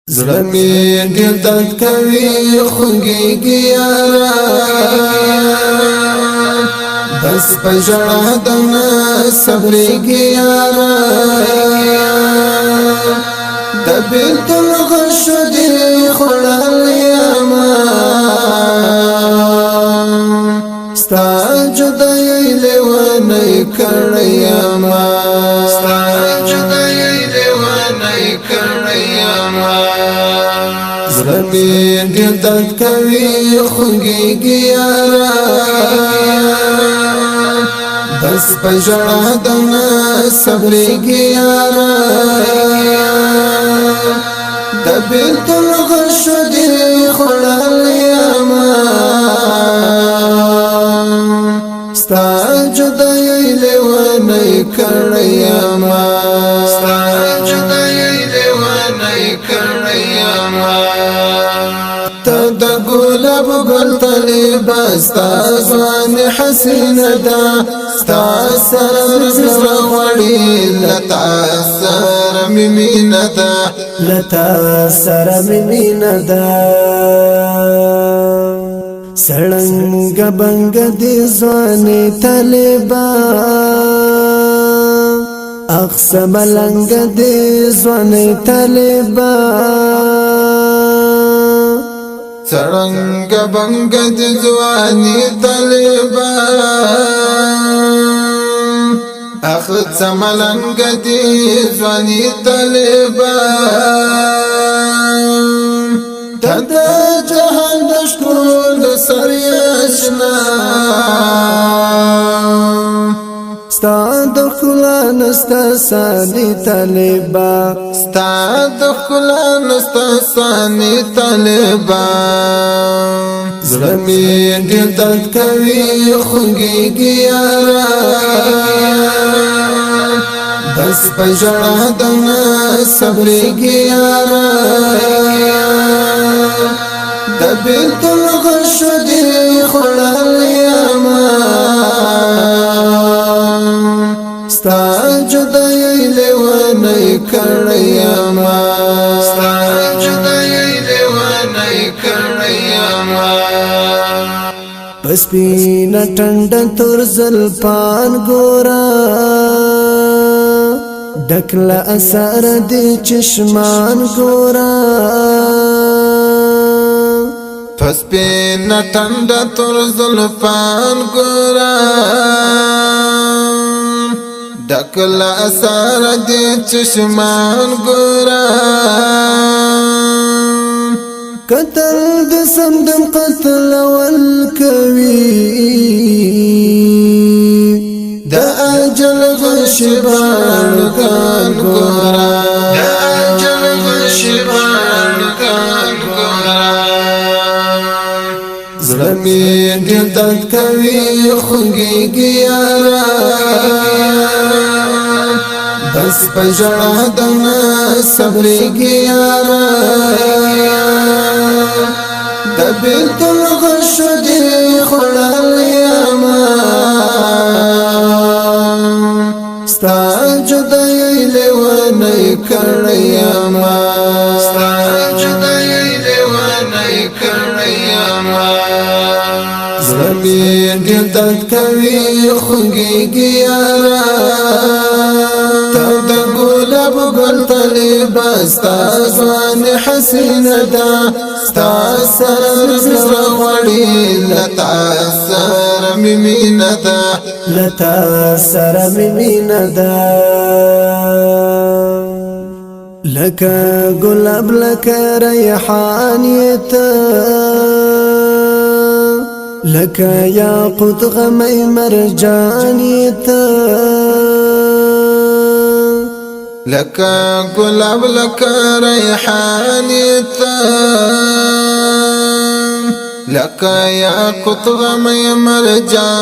زلمی دل داد کوي خوږیږي یارا بس پژړه دنه صبرېږي یارا د بیلتون غش دې خوړل یما ستا جدایي لیونی کړی یما ستا جدایي لیونی کړی یما زلمی دل داد کوي خوږیږي یارا بس پژړه دنه صبرېږي یارا د بیلتون غش دې خوړل یما ستا جدایي لیونی کړی یما ستا جدایي لیونی کړی یما ته د ګلاب ګل طالبه ستا ځوان حسینه ده ستا سره زړه غواړي لتا سره مې مینه ده لتا سره مې مینه ده سړنګ بنګ دې ځوانې طالبه اقصى ملنګ دې ځوانې طالبه سړنګ بنګ دې ځوانې طالبه اقصى ملنګ دې ځوانې طالبه تد جهان د شکول سریاشنا ستا د ښکلا نستا سانی طالبه ستا د ښکلا نستا سانی طالبه زړه مې ډېر درد کوي خوږیږي یارا بس پژړه دنه صبرېږي یارا د بیلتون غش دې خوړل یما ستا جدایي لیونی کړی یما ستا جدایي لیونی کړی یما پسپینا ټنډ تور زلفان ګورا ډکلا اثر دې چشمان ګورا پسپینا ټنډ تور زلفان ګورا ډکلا اثر دې چشمان ګورا قتل د سمدم قتل ول کوي د اجل غشبان کان ګورا د اجل غشبان کان ګورا زړه مې ډېر درد کوي خوږیږي یارا بس پژړه دنه صبرېږي یارا د بیلتون غش دې خوړل یما ستا جدایي لیونی کړی یما ستا جدایي لیونی کړی یما زړه مې ډېر درد کوي خوږیږي یارا د ګلاب ګل طالبه ستا ځوان حسینه ده ستا سره زړه غواړي لتا سره مې مینه ده لتا سره مې مینه ده لکه ګلاب لکه ریحان ته لکه یاقوت غمی مرجان ته لکه ګلاب لکه ریحان ته لکه یاقوت غمی مرجان